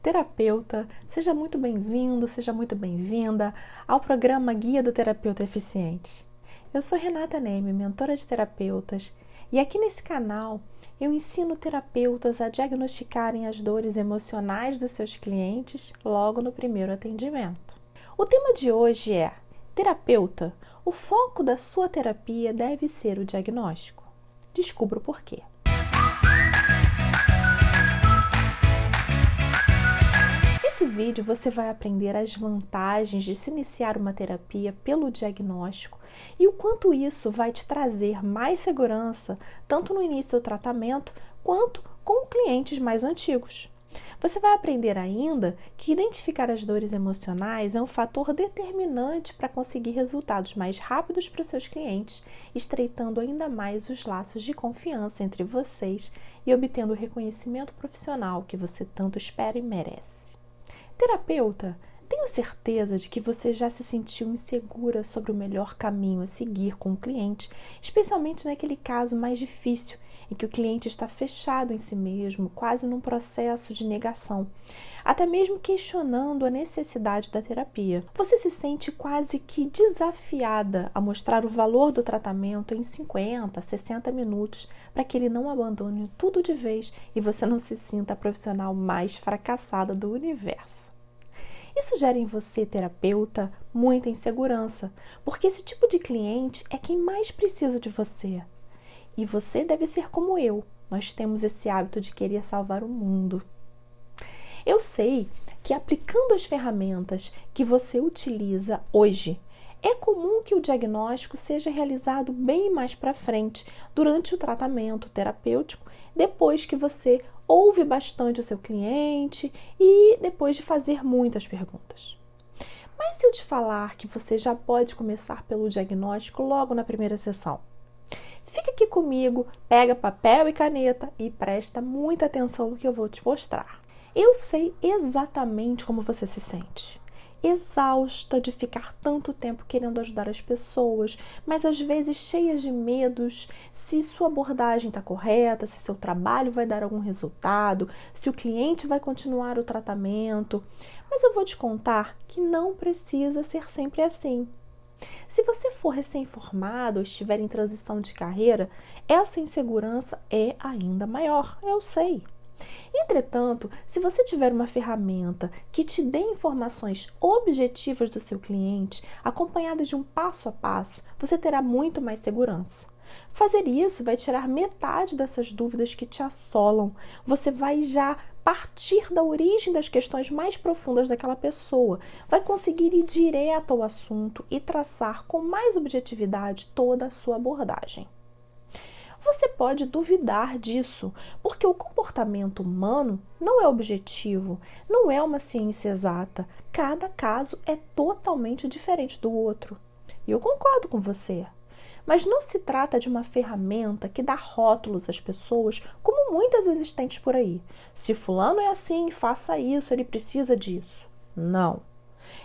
terapeuta, seja muito bem-vindo, seja muito bem-vinda ao programa Guia do Terapeuta Eficiente. Eu sou Renata Neme, mentora de terapeutas, e aqui nesse canal eu ensino terapeutas a diagnosticarem as dores emocionais dos seus clientes logo no primeiro atendimento. O tema de hoje é: terapeuta, o foco da sua terapia deve ser o diagnóstico. Descubra o porquê. Nesse vídeo você vai aprender as vantagens de se iniciar uma terapia pelo diagnóstico e o quanto isso vai te trazer mais segurança tanto no início do tratamento quanto com clientes mais antigos. Você vai aprender ainda que identificar as dores emocionais é um fator determinante para conseguir resultados mais rápidos para os seus clientes, estreitando ainda mais os laços de confiança entre vocês e obtendo o reconhecimento profissional que você tanto espera e merece. Terapeuta, tenho certeza de que você já se sentiu insegura sobre o melhor caminho a seguir com o cliente, especialmente naquele caso mais difícil, em que o cliente está fechado em si mesmo, quase num processo de negação, até mesmo questionando a necessidade da terapia. Você se sente quase que desafiada a mostrar o valor do tratamento em 50, 60 minutos para que ele não abandone tudo de vez e você não se sinta a profissional mais fracassada do universo. Isso gera em você, terapeuta, muita insegurança, porque esse tipo de cliente é quem mais precisa de você. E você deve ser como eu. Nós temos esse hábito de querer salvar o mundo. Eu sei que aplicando as ferramentas que você utiliza hoje, é comum que o diagnóstico seja realizado bem mais para frente, durante o tratamento terapêutico, depois que você ouve bastante o seu cliente e depois de fazer muitas perguntas. Mas se eu te falar que você já pode começar pelo diagnóstico logo na primeira sessão? Fica aqui comigo, pega papel e caneta e presta muita atenção no que eu vou te mostrar. Eu sei exatamente como você se sente. Exausta de ficar tanto tempo querendo ajudar as pessoas, mas às vezes cheias de medos se sua abordagem está correta, se seu trabalho vai dar algum resultado, se o cliente vai continuar o tratamento. Mas eu vou te contar que não precisa ser sempre assim. Se você for recém-formado ou estiver em transição de carreira, essa insegurança é ainda maior, eu sei. Entretanto, se você tiver uma ferramenta que te dê informações objetivas do seu cliente, acompanhada de um passo a passo, você terá muito mais segurança. Fazer isso vai tirar metade dessas dúvidas que te assolam. Você vai já partir da origem das questões mais profundas daquela pessoa, vai conseguir ir direto ao assunto e traçar com mais objetividade toda a sua abordagem. Você pode duvidar disso, porque o comportamento humano não é objetivo, não é uma ciência exata. Cada caso é totalmente diferente do outro. E eu concordo com você. Mas não se trata de uma ferramenta que dá rótulos às pessoas, como muitas existentes por aí. Se fulano é assim, faça isso, ele precisa disso. Não.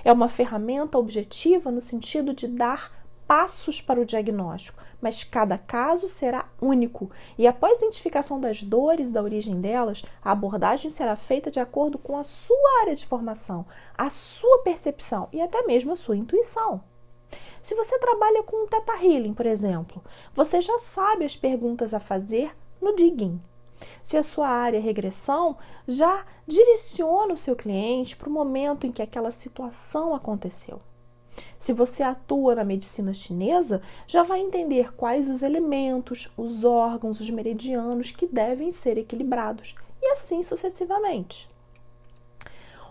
É uma ferramenta objetiva no sentido de dar passos para o diagnóstico, mas cada caso será único e após a identificação das dores e da origem delas, a abordagem será feita de acordo com a sua área de formação, a sua percepção e até mesmo a sua intuição. Se você trabalha com Theta Healing, por exemplo, você já sabe as perguntas a fazer no digging. Se a sua área é regressão, já direciona o seu cliente para o momento em que aquela situação aconteceu. Se você atua na medicina chinesa, já vai entender quais os elementos, os órgãos, os meridianos que devem ser equilibrados, e assim sucessivamente.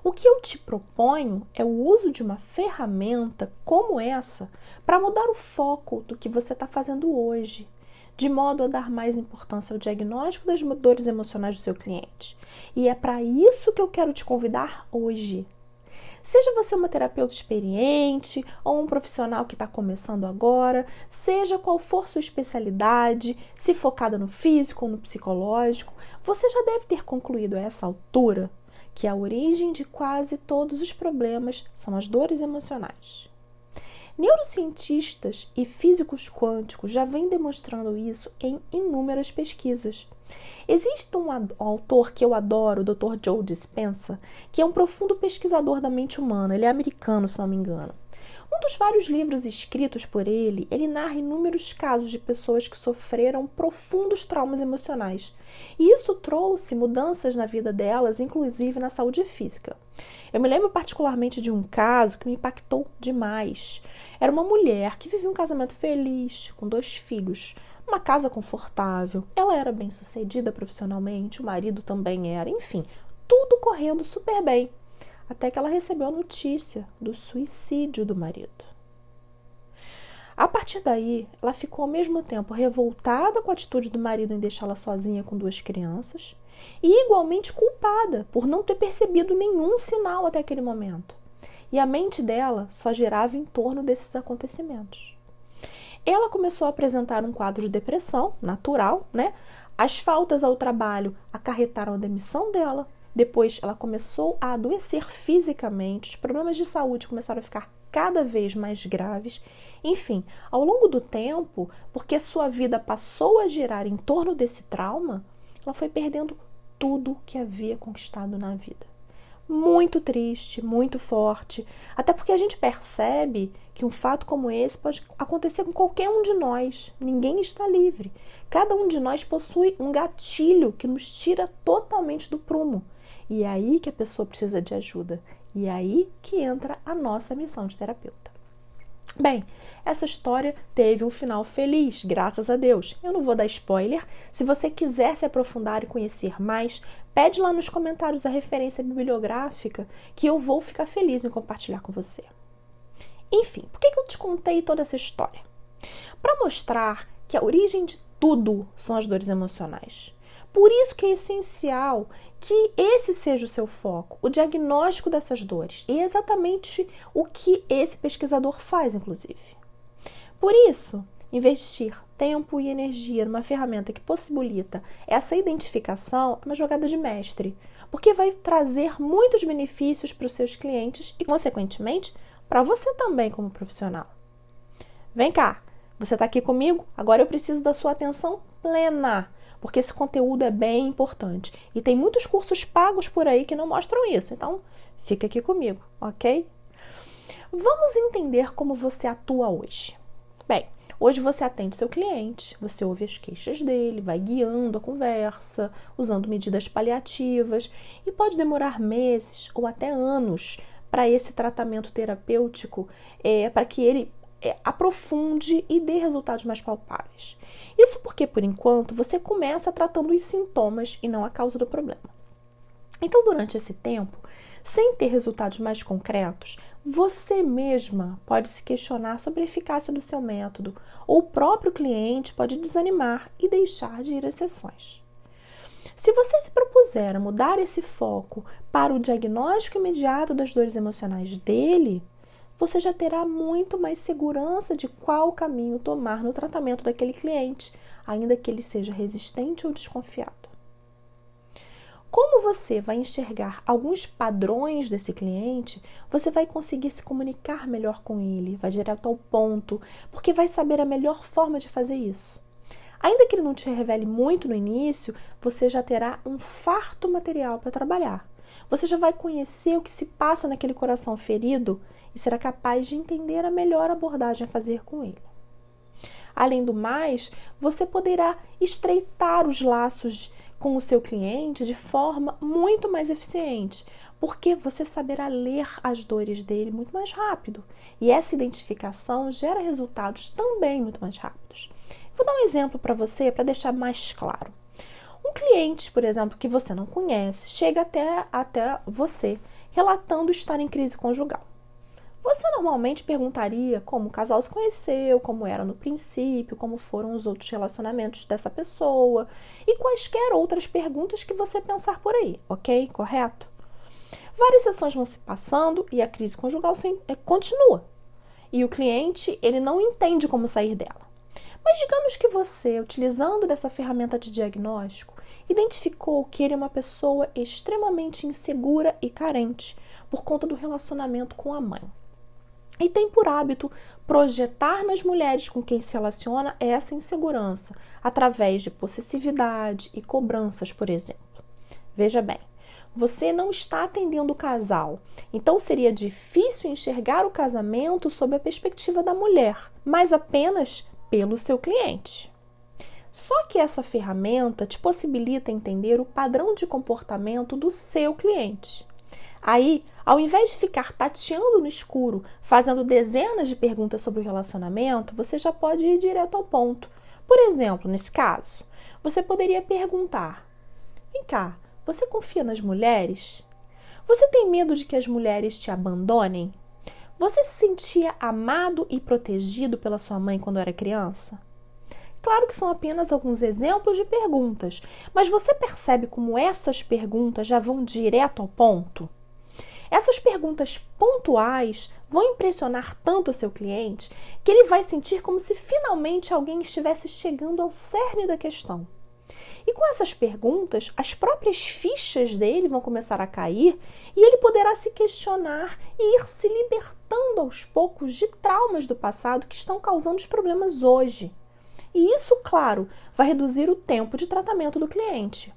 O que eu te proponho é o uso de uma ferramenta como essa para mudar o foco do que você está fazendo hoje, de modo a dar mais importância ao diagnóstico das dores emocionais do seu cliente. E é para isso que eu quero te convidar hoje. Seja você uma terapeuta experiente ou um profissional que está começando agora, seja qual for sua especialidade, se focada no físico ou no psicológico, você já deve ter concluído a essa altura que a origem de quase todos os problemas são as dores emocionais. Neurocientistas e físicos quânticos já vêm demonstrando isso em inúmeras pesquisas. Existe um autor que eu adoro, o Dr. Joe Dispenza, que é um profundo pesquisador da mente humana. Ele é americano, se não me engano. Um dos vários livros escritos por ele, ele narra inúmeros casos de pessoas que sofreram profundos traumas emocionais. E isso trouxe mudanças na vida delas, inclusive na saúde física. Eu me lembro particularmente de um caso que me impactou demais. Era uma mulher que vivia um casamento feliz, com 2 filhos, uma casa confortável. Ela era bem-sucedida profissionalmente, o marido também era, enfim, tudo correndo super bem. Até que ela recebeu a notícia do suicídio do marido. A partir daí, ela ficou ao mesmo tempo revoltada com a atitude do marido em deixá-la sozinha com 2 crianças e igualmente culpada por não ter percebido nenhum sinal até aquele momento. E a mente dela só girava em torno desses acontecimentos. Ela começou a apresentar um quadro de depressão natural, né? As faltas ao trabalho acarretaram a demissão dela. Depois ela começou a adoecer fisicamente, os problemas de saúde começaram a ficar cada vez mais graves. Enfim, ao longo do tempo, porque sua vida passou a girar em torno desse trauma, ela foi perdendo tudo que havia conquistado na vida. Muito triste, muito forte, até porque a gente percebe que um fato como esse pode acontecer com qualquer um de nós. Ninguém está livre. Cada um de nós possui um gatilho que nos tira totalmente do prumo. E é aí que a pessoa precisa de ajuda. E é aí que entra a nossa missão de terapeuta. Bem, essa história teve um final feliz, graças a Deus. Eu não vou dar spoiler. Se você quiser se aprofundar e conhecer mais, pede lá nos comentários a referência bibliográfica que eu vou ficar feliz em compartilhar com você. Enfim, por que eu te contei toda essa história? Para mostrar que a origem de tudo são as dores emocionais. Por isso que é essencial que esse seja o seu foco, o diagnóstico dessas dores. E é exatamente o que esse pesquisador faz, inclusive. Por isso, investir tempo e energia numa ferramenta que possibilita essa identificação é uma jogada de mestre, porque vai trazer muitos benefícios para os seus clientes e, consequentemente, para você também como profissional. Vem cá, você está aqui comigo? Agora eu preciso da sua atenção plena, porque esse conteúdo é bem importante. E tem muitos cursos pagos por aí que não mostram isso. Então, fica aqui comigo, ok? Vamos entender como você atua hoje. Bem, hoje você atende seu cliente, você ouve as queixas dele, vai guiando a conversa, usando medidas paliativas, e pode demorar meses ou até anos para esse tratamento terapêutico, para que ele aprofunde e dê resultados mais palpáveis. Isso porque, por enquanto, você começa tratando os sintomas e não a causa do problema. Então, durante esse tempo, sem ter resultados mais concretos, você mesma pode se questionar sobre a eficácia do seu método, ou o próprio cliente pode desanimar e deixar de ir às sessões. Se você se propuser a mudar esse foco para o diagnóstico imediato das dores emocionais dele, você já terá muito mais segurança de qual caminho tomar no tratamento daquele cliente, ainda que ele seja resistente ou desconfiado. Como você vai enxergar alguns padrões desse cliente, você vai conseguir se comunicar melhor com ele, vai direto ao ponto, porque vai saber a melhor forma de fazer isso. Ainda que ele não te revele muito no início, você já terá um farto material para trabalhar. Você já vai conhecer o que se passa naquele coração ferido e será capaz de entender a melhor abordagem a fazer com ele. Além do mais, você poderá estreitar os laços com o seu cliente de forma muito mais eficiente, porque você saberá ler as dores dele muito mais rápido. E essa identificação gera resultados também muito mais rápidos. Vou dar um exemplo para você para deixar mais claro. Um cliente, por exemplo, que você não conhece, chega até você relatando estar em crise conjugal. Você normalmente perguntaria como o casal se conheceu, como era no princípio, como foram os outros relacionamentos dessa pessoa e quaisquer outras perguntas que você pensar por aí, ok? Correto? Várias sessões vão se passando e a crise conjugal continua. E o cliente, ele não entende como sair dela. Mas digamos que você, utilizando dessa ferramenta de diagnóstico, identificou que ele é uma pessoa extremamente insegura e carente por conta do relacionamento com a mãe. e tem por hábito projetar nas mulheres com quem se relaciona essa insegurança, através de possessividade e cobranças, por exemplo. Veja bem, você não está atendendo o casal, então seria difícil enxergar o casamento sob a perspectiva da mulher, mas apenas pelo seu cliente. Só que essa ferramenta te possibilita entender o padrão de comportamento do seu cliente. Aí, ao invés de ficar tateando no escuro, fazendo dezenas de perguntas sobre o relacionamento, você já pode ir direto ao ponto. Por exemplo, nesse caso, você poderia perguntar: vem cá, você confia nas mulheres? Você tem medo de que as mulheres te abandonem? Você se sentia amado e protegido pela sua mãe quando era criança? Claro que são apenas alguns exemplos de perguntas, mas você percebe como essas perguntas já vão direto ao ponto? Essas perguntas pontuais vão impressionar tanto o seu cliente que ele vai sentir como se finalmente alguém estivesse chegando ao cerne da questão. E com essas perguntas, as próprias fichas dele vão começar a cair e ele poderá se questionar e ir se libertando aos poucos de traumas do passado que estão causando os problemas hoje. E isso, claro, vai reduzir o tempo de tratamento do cliente.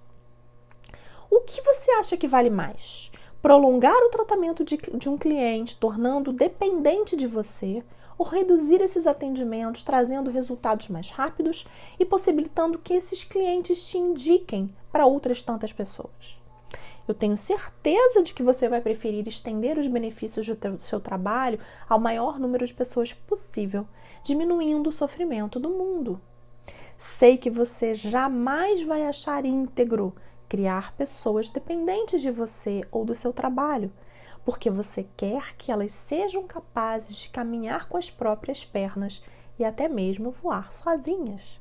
O que você acha que vale mais? Prolongar o tratamento de um cliente, tornando dependente de você, ou reduzir esses atendimentos, trazendo resultados mais rápidos e possibilitando que esses clientes te indiquem para outras tantas pessoas? Eu tenho certeza de que você vai preferir estender os benefícios do seu trabalho ao maior número de pessoas possível, diminuindo o sofrimento do mundo. Sei que você jamais vai achar íntegro criar pessoas dependentes de você ou do seu trabalho, porque você quer que elas sejam capazes de caminhar com as próprias pernas e até mesmo voar sozinhas.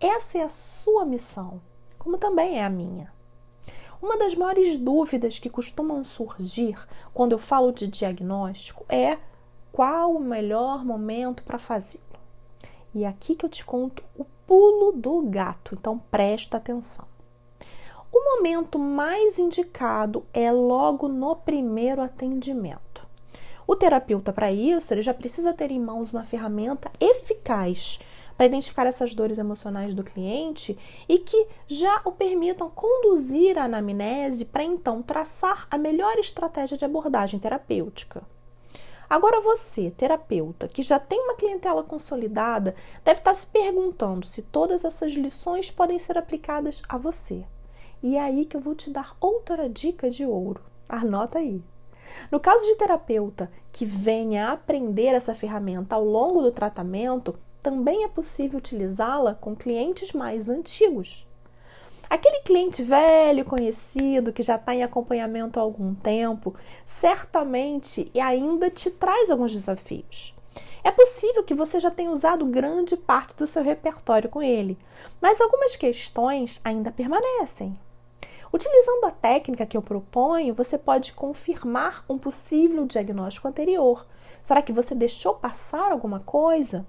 Essa é a sua missão, como também é a minha. Uma das maiores dúvidas que costumam surgir quando eu falo de diagnóstico é qual o melhor momento para fazê-lo. E é aqui que eu te conto o pulo do gato, então presta atenção. O momento mais indicado é logo no primeiro atendimento. O terapeuta, para isso, ele já precisa ter em mãos uma ferramenta eficaz para identificar essas dores emocionais do cliente e que já o permitam conduzir a anamnese para então traçar a melhor estratégia de abordagem terapêutica. Agora você, terapeuta, que já tem uma clientela consolidada, deve estar se perguntando se todas essas lições podem ser aplicadas a você. E é aí que eu vou te dar outra dica de ouro. Anota aí. No caso de terapeuta que venha a aprender essa ferramenta ao longo do tratamento, também é possível utilizá-la com clientes mais antigos. Aquele cliente velho, conhecido, que já está em acompanhamento há algum tempo, certamente ainda te traz alguns desafios. É possível que você já tenha usado grande parte do seu repertório com ele, mas algumas questões ainda permanecem. Utilizando a técnica que eu proponho, você pode confirmar um possível diagnóstico anterior. Será que você deixou passar alguma coisa?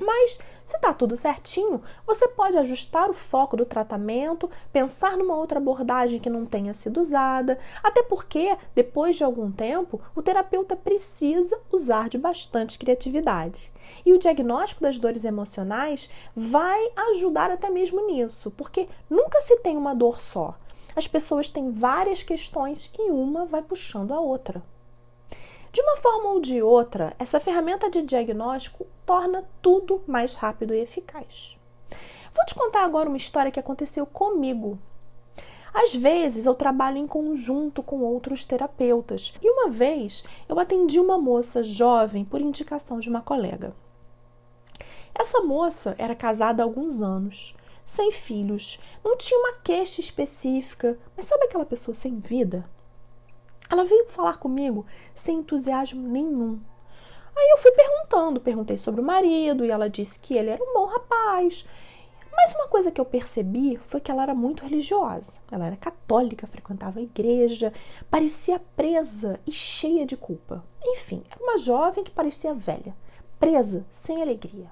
Mas, se está tudo certinho, você pode ajustar o foco do tratamento, pensar numa outra abordagem que não tenha sido usada, até porque, depois de algum tempo, o terapeuta precisa usar de bastante criatividade. E o diagnóstico das dores emocionais vai ajudar até mesmo nisso, porque nunca se tem uma dor só. As pessoas têm várias questões e uma vai puxando a outra. De uma forma ou de outra, essa ferramenta de diagnóstico torna tudo mais rápido e eficaz. Vou te contar agora uma história que aconteceu comigo. Às vezes, eu trabalho em conjunto com outros terapeutas e uma vez eu atendi uma moça jovem por indicação de uma colega. Essa moça era casada há alguns anos, sem filhos, não tinha uma queixa específica, mas sabe aquela pessoa sem vida? Ela veio falar comigo sem entusiasmo nenhum. Aí eu fui perguntei sobre o marido e ela disse que ele era um bom rapaz. Mas uma coisa que eu percebi foi que ela era muito religiosa. Ela era católica, frequentava a igreja, parecia presa e cheia de culpa. Enfim, era uma jovem que parecia velha, presa, sem alegria.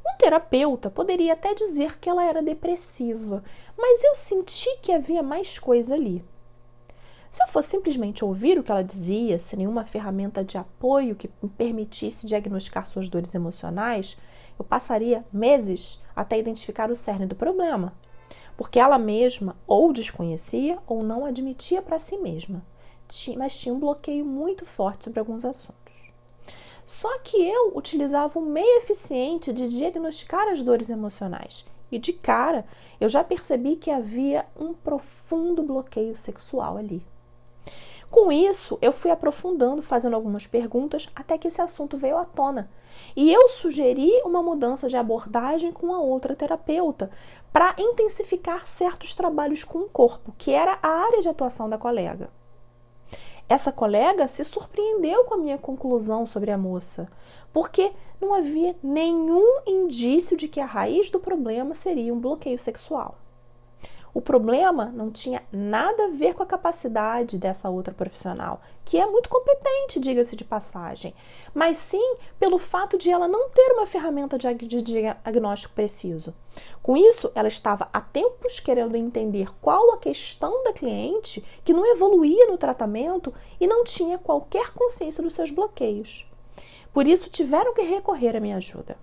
Um terapeuta poderia até dizer que ela era depressiva, mas eu senti que havia mais coisa ali. Se eu fosse simplesmente ouvir o que ela dizia, sem nenhuma ferramenta de apoio que me permitisse diagnosticar suas dores emocionais, eu passaria meses até identificar o cerne do problema, porque ela mesma ou desconhecia ou não admitia para si mesma, mas tinha um bloqueio muito forte sobre alguns assuntos. Só que eu utilizava um meio eficiente de diagnosticar as dores emocionais e de cara eu já percebi que havia um profundo bloqueio sexual ali. Com isso, eu fui aprofundando, fazendo algumas perguntas, até que esse assunto veio à tona. E eu sugeri uma mudança de abordagem com a outra terapeuta para intensificar certos trabalhos com o corpo, que era a área de atuação da colega. Essa colega se surpreendeu com a minha conclusão sobre a moça, porque não havia nenhum indício de que a raiz do problema seria um bloqueio sexual. O problema não tinha nada a ver com a capacidade dessa outra profissional, que é muito competente, diga-se de passagem, mas sim pelo fato de ela não ter uma ferramenta de diagnóstico preciso. Com isso, ela estava há tempos querendo entender qual a questão da cliente que não evoluía no tratamento e não tinha qualquer consciência dos seus bloqueios. Por isso, tiveram que recorrer à minha ajuda.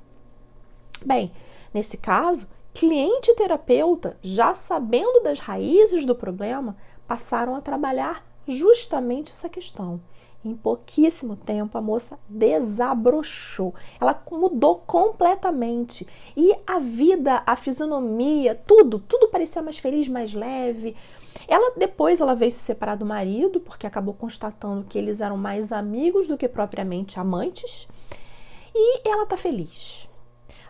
Bem, nesse caso, cliente e terapeuta, já sabendo das raízes do problema, passaram a trabalhar justamente essa questão. Em pouquíssimo tempo, a moça desabrochou. Ela mudou completamente. E a vida, a fisionomia, tudo parecia mais feliz, mais leve. Depois ela veio se separar do marido, porque acabou constatando que eles eram mais amigos do que propriamente amantes. E ela está feliz.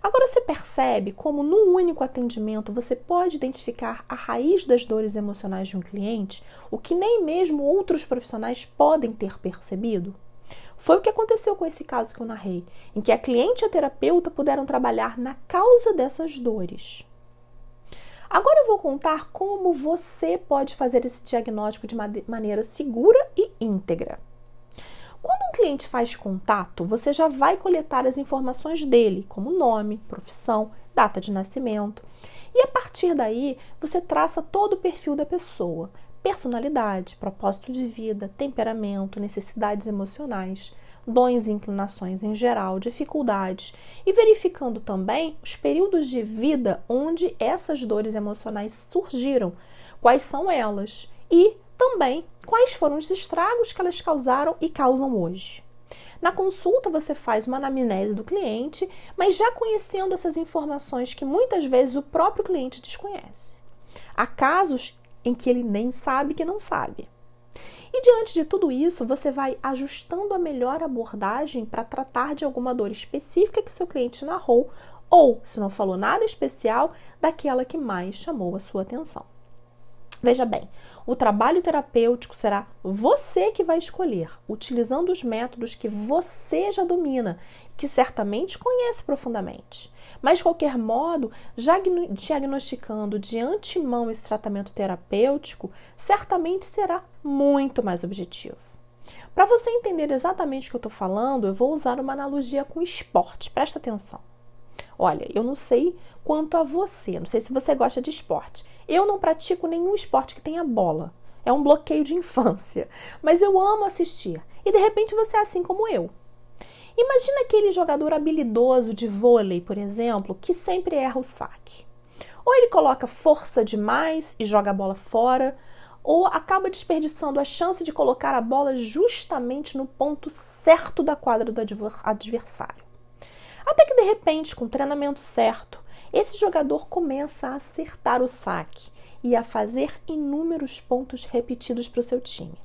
Agora você percebe como num único atendimento você pode identificar a raiz das dores emocionais de um cliente, o que nem mesmo outros profissionais podem ter percebido? Foi o que aconteceu com esse caso que eu narrei, em que a cliente e a terapeuta puderam trabalhar na causa dessas dores. Agora eu vou contar como você pode fazer esse diagnóstico de maneira segura e íntegra. Quando um cliente faz contato, você já vai coletar as informações dele, como nome, profissão, data de nascimento. E a partir daí, você traça todo o perfil da pessoa, personalidade, propósito de vida, temperamento, necessidades emocionais, dons e inclinações em geral, dificuldades, e verificando também os períodos de vida onde essas dores emocionais surgiram, quais são elas, e também quais foram os estragos que elas causaram e causam hoje. Na consulta você faz uma anamnese do cliente, mas já conhecendo essas informações que muitas vezes o próprio cliente desconhece. Há casos em que ele nem sabe que não sabe. E diante de tudo isso, você vai ajustando a melhor abordagem para tratar de alguma dor específica que o seu cliente narrou, ou, se não falou nada especial, daquela que mais chamou a sua atenção. Veja bem, o trabalho terapêutico será você que vai escolher, utilizando os métodos que você já domina, que certamente conhece profundamente. Mas, de qualquer modo, já diagnosticando de antemão esse tratamento terapêutico, certamente será muito mais objetivo. Para você entender exatamente o que eu estou falando, eu vou usar uma analogia com esporte. Presta atenção. Olha, eu não sei quanto a você, não sei se você gosta de esporte. Eu não pratico nenhum esporte que tenha bola. É um bloqueio de infância. Mas eu amo assistir. E de repente você é assim como eu. Imagina aquele jogador habilidoso de vôlei, por exemplo, que sempre erra o saque. Ou ele coloca força demais e joga a bola fora, ou acaba desperdiçando a chance de colocar a bola justamente no ponto certo da quadra do adversário. Até que, de repente, com o treinamento certo, esse jogador começa a acertar o saque e a fazer inúmeros pontos repetidos para o seu time.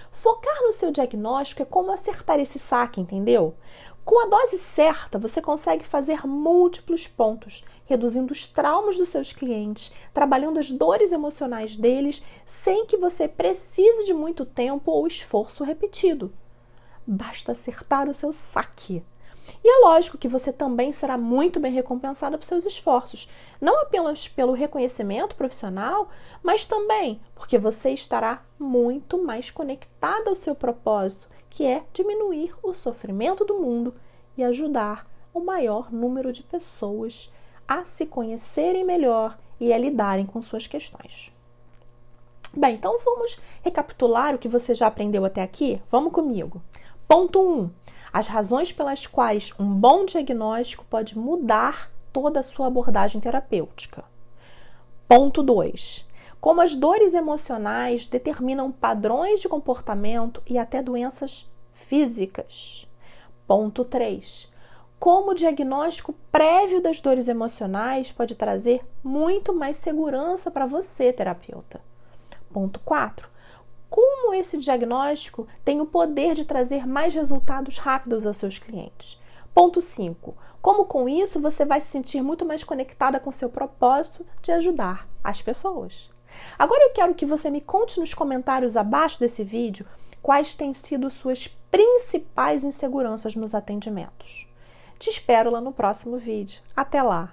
Focar no seu diagnóstico é como acertar esse saque, entendeu? Com a dose certa, você consegue fazer múltiplos pontos, reduzindo os traumas dos seus clientes, trabalhando as dores emocionais deles, sem que você precise de muito tempo ou esforço repetido. Basta acertar o seu saque. E é lógico que você também será muito bem recompensada por seus esforços, não apenas pelo reconhecimento profissional, mas também porque você estará muito mais conectada ao seu propósito, que é diminuir o sofrimento do mundo e ajudar o maior número de pessoas a se conhecerem melhor e a lidarem com suas questões. Bem, então vamos recapitular o que você já aprendeu até aqui? Vamos comigo. Ponto 1. As razões pelas quais um bom diagnóstico pode mudar toda a sua abordagem terapêutica. Ponto 2. Como as dores emocionais determinam padrões de comportamento e até doenças físicas. Ponto 3. Como o diagnóstico prévio das dores emocionais pode trazer muito mais segurança para você, terapeuta. Ponto 4. Como esse diagnóstico tem o poder de trazer mais resultados rápidos aos seus clientes. Ponto 5. Como com isso você vai se sentir muito mais conectada com seu propósito de ajudar as pessoas. Agora eu quero que você me conte nos comentários abaixo desse vídeo quais têm sido suas principais inseguranças nos atendimentos. Te espero lá no próximo vídeo. Até lá!